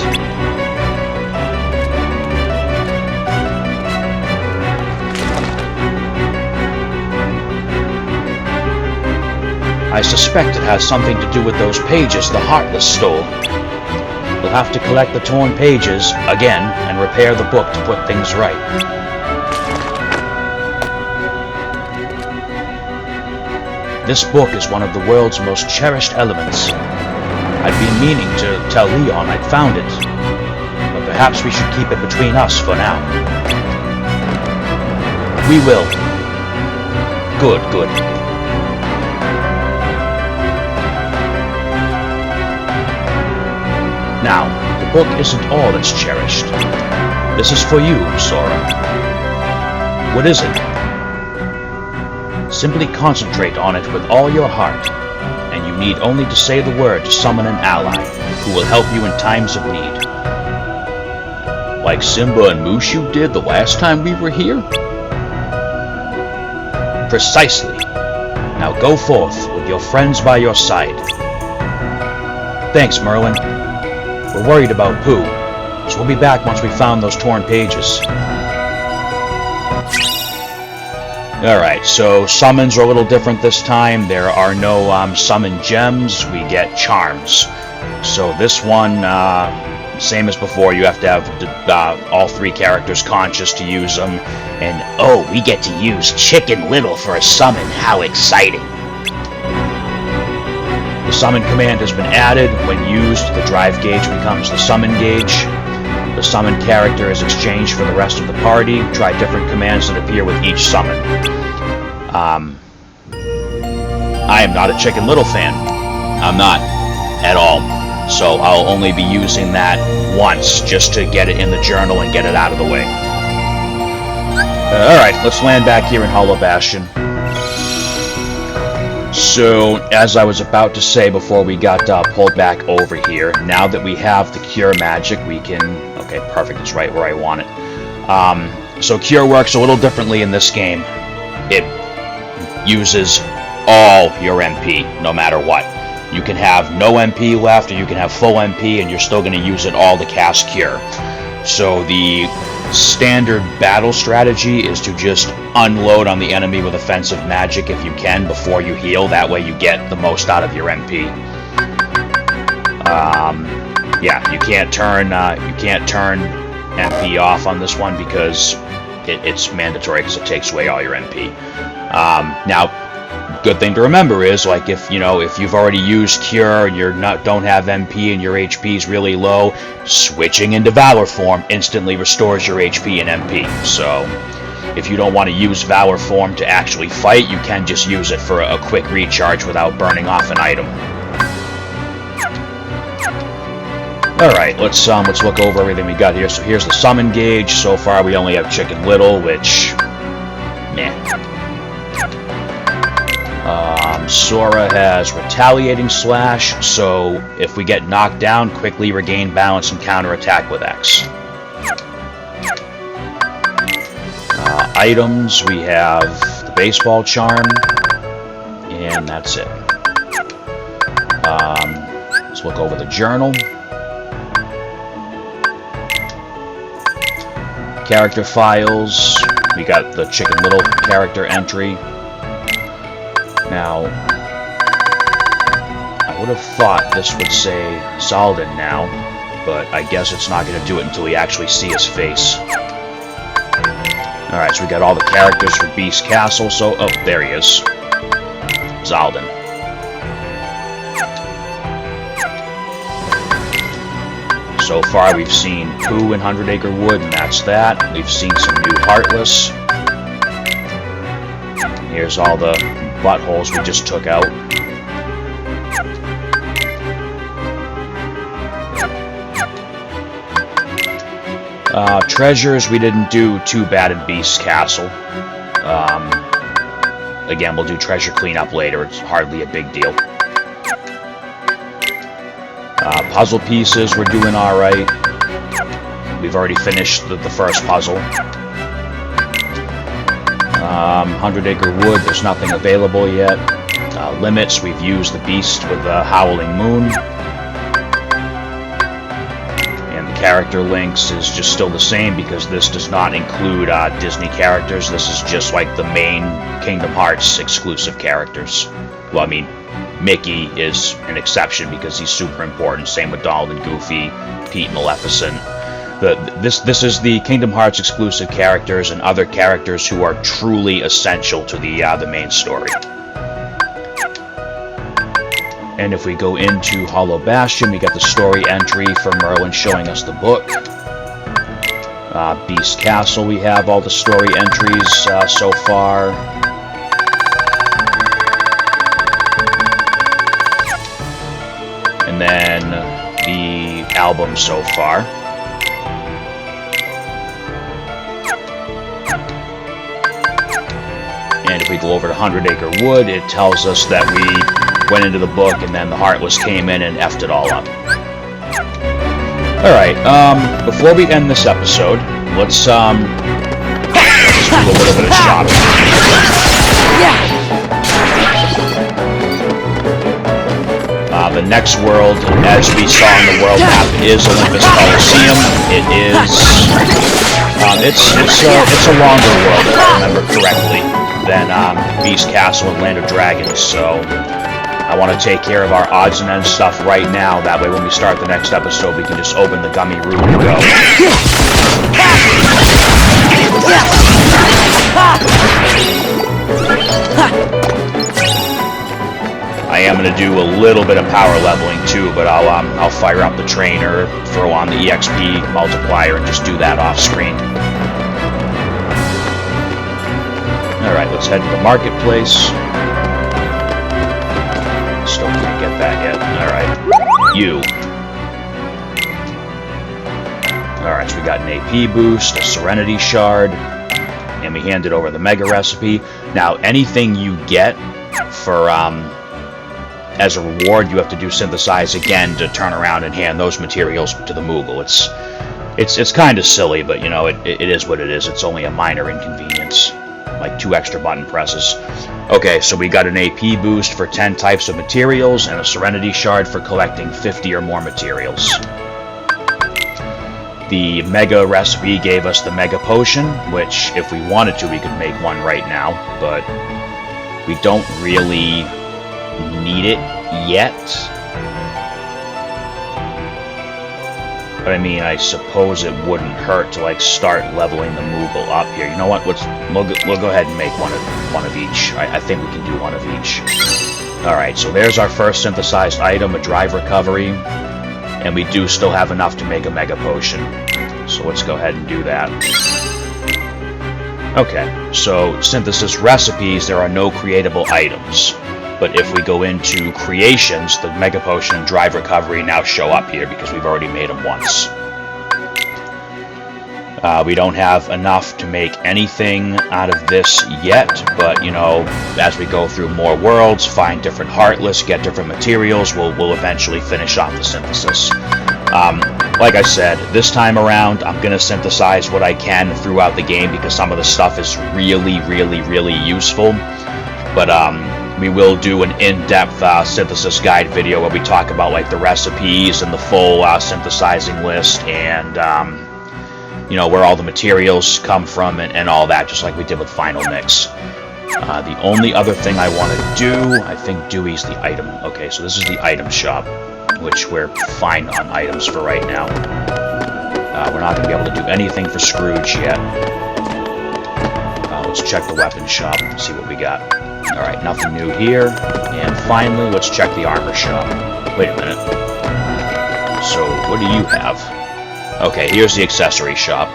I suspect it has something to do with those pages the Heartless stole. We'll have to collect the torn pages, again, and repair the book to put things right. This book is one of the world's most cherished elements. I'd been meaning to tell Leon I'd found it, but perhaps we should keep it between us for now. We will. Good, good. Now, the book isn't all that's cherished. This is for you, Sora. What is it? Simply concentrate on it with all your heart, and you need only to say the word to summon an ally who will help you in times of need. Like Simba and Mushu did the last time we were here? Precisely. Now go forth with your friends by your side. Thanks, Merlin. We're worried about Pooh, so we'll be back once we've found those torn pages. Alright, so summons are a little different this time. There are no summon gems, we get charms. So this one, same as before, you have to have all three characters conscious to use them. And oh, we get to use Chicken Little for a summon, how exciting! The summon command has been added. When used, the drive gauge becomes the summon gauge. The summon character is exchanged for the rest of the party. Try different commands that appear with each summon. I am not a Chicken Little fan. I'm not. At all. So I'll only be using that once, just to get it in the journal and get it out of the way. Alright, let's land back here in Hollow Bastion. So, as I was about to say before we got pulled back over here, now that we have the Cure magic, we can... Okay, perfect, it's right where I want it. So Cure works a little differently in this game. It uses all your MP, no matter what. You can have no MP left, or you can have full MP, and you're still going to use it all to cast Cure. So the standard battle strategy is to just unload on the enemy with offensive magic if you can before you heal. That way you get the most out of your MP. Yeah, you can't turn MP off on this one because it's mandatory because it takes away all your MP. Now, good thing to remember is, like, if you've already used Cure and don't have MP and your HP is really low, switching into Valor form instantly restores your HP and MP. So if you don't want to use Valor form to actually fight, you can just use it for a quick recharge without burning off an item. Alright, let's look over everything we got here. So here's the summon gauge. So far we only have Chicken Little, which... meh. Sora has Retaliating Slash, so if we get knocked down, quickly regain balance and counterattack with X. Items, we have the Baseball Charm, and that's it. Let's look over the journal. Character files, we got the Chicken Little character entry. Now, I would have thought this would say Zaldin now, but I guess it's not going to do it until we actually see his face. Alright, so we got all the characters for Beast Castle, so... oh, there he is. Zaldin. So far, we've seen Pooh in 100 Acre Wood, and that's that. We've seen some new Heartless. Here's all the buttholes we just took out. Treasures, we didn't do too bad in Beast Castle. Again, we'll do treasure cleanup later. It's hardly a big deal. Puzzle pieces, we're doing alright. We've already finished the first puzzle. 100 Acre Wood, there's nothing available yet. Limits, we've used the Beast with the Howling Moon. And the character links is just still the same because this does not include Disney characters. This is just like the main Kingdom Hearts exclusive characters. Well, I mean, Mickey is an exception because he's super important. Same with Donald and Goofy, Pete and Maleficent. This is the Kingdom Hearts exclusive characters and other characters who are truly essential to the main story. And if we go into Hollow Bastion, we got the story entry for Merlin showing us the book. Beast Castle, we have all the story entries so far. And then the album so far. And if we go over to 100 Acre Wood, it tells us that we went into the book and then the Heartless came in and effed it all up. Alright, before we end this episode, let's do a little bit of shopping. The next world, as we saw on the world map, is Olympus Coliseum. It is... it's a longer world, if I remember correctly, than Beast Castle and Land of Dragons, so I want to take care of our odds and ends stuff right now. That way when we start the next episode, we can just open the gummy room and go. I am going to do a little bit of power leveling too, but I'll fire up the trainer, throw on the EXP multiplier, and just do that off screen. Alright, let's head to the marketplace. Still can't get that yet. Alright. You. Alright, so we got an AP boost, a Serenity Shard, and we handed over the Mega Recipe. Now, anything you get for, as a reward, you have to do synthesize again to turn around and hand those materials to the Moogle. It's kind of silly, but, you know, it is what it is. It's only a minor inconvenience. Like 2 extra button presses. Okay, so we got an AP boost for 10 types of materials, and a Serenity Shard for collecting 50 or more materials. The Mega recipe gave us the Mega Potion, which, if we wanted to, we could make one right now, but we don't really need it yet. But I mean, I suppose it wouldn't hurt to like start leveling the Moogle up here. You know what? We'll go ahead and make one of each. I think we can do one of each. All right, so there's our first synthesized item, a drive recovery, and we do still have enough to make a Mega Potion. So let's go ahead and do that. Okay, so synthesis recipes, there are no creatable items. But if we go into creations, the Mega Potion and Drive Recovery now show up here because we've already made them once. We don't have enough to make anything out of this yet, but, you know, as we go through more worlds, find different Heartless, get different materials, we'll eventually finish off the synthesis. Like I said, this time around, I'm going to synthesize what I can throughout the game because some of the stuff is really, really, really useful. But, we will do an in-depth synthesis guide video where we talk about like the recipes and the full synthesizing list and you know, where all the materials come from and all that, just like we did with Final Mix. The only other thing I want to do, I think Dewey's the item. Okay, so this is the item shop, which we're fine on items for right now. We're not going to be able to do anything for Scrooge yet. Let's check the weapon shop and see what we got. Alright, nothing new here. And finally, let's check the armor shop. Wait a minute. So, what do you have? Okay, here's the accessory shop.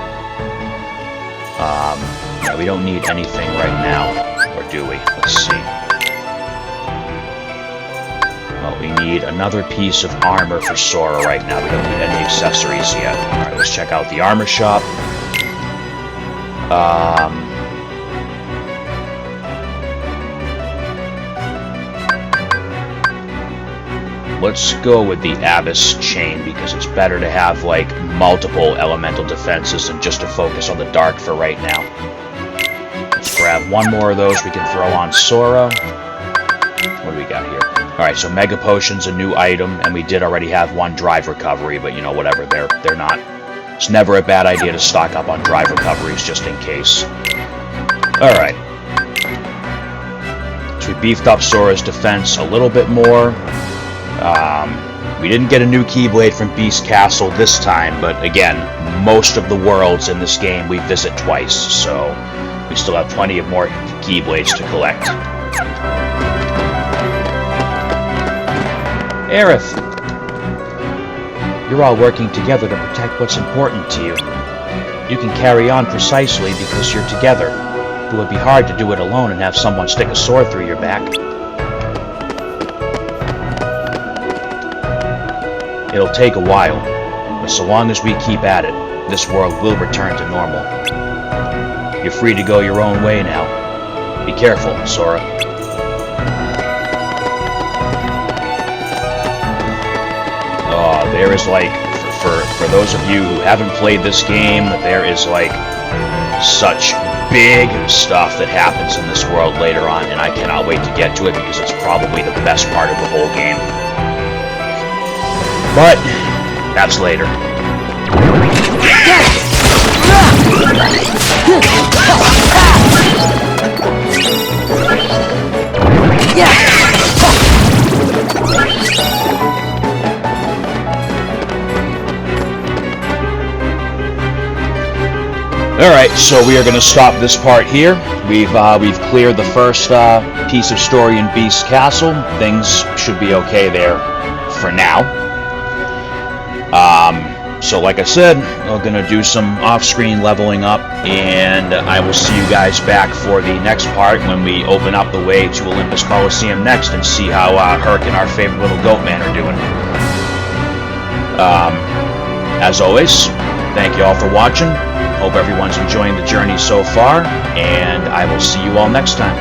Yeah, we don't need anything right now. Or do we? Let's see. Well, we need another piece of armor for Sora right now. We don't need any accessories yet. Alright, let's check out the armor shop. Let's go with the Abyss chain because it's better to have like multiple elemental defenses than just to focus on the dark for right now. Let's grab one more of those we can throw on Sora. What do we got here? Alright, so Mega Potion's a new item, and we did already have one drive recovery, but you know, whatever, they're not. It's never a bad idea to stock up on drive recoveries just in case. Alright. So we beefed up Sora's defense a little bit more. We didn't get a new Keyblade from Beast Castle this time, but again, most of the worlds in this game we visit twice, so we still have plenty of more Keyblades to collect. Aerith! You're all working together to protect what's important to you. You can carry on precisely because you're together. It would be hard to do it alone and have someone stick a sword through your back. It'll take a while, but so long as we keep at it, this world will return to normal. You're free to go your own way now. Be careful, Sora. Oh, there is like, for those of you who haven't played this game, there is like such big stuff that happens in this world later on, and I cannot wait to get to it because it's probably the best part of the whole game. But that's later. Alright, so we are going to stop this part here. We've cleared the first piece of story in Beast Castle. Things should be okay there for now. So like I said, we're going to do some off-screen leveling up, and I will see you guys back for the next part when we open up the way to Olympus Coliseum next and see how Herc and our favorite little goat man are doing. As always, thank you all for watching. Hope everyone's enjoying the journey so far, and I will see you all next time.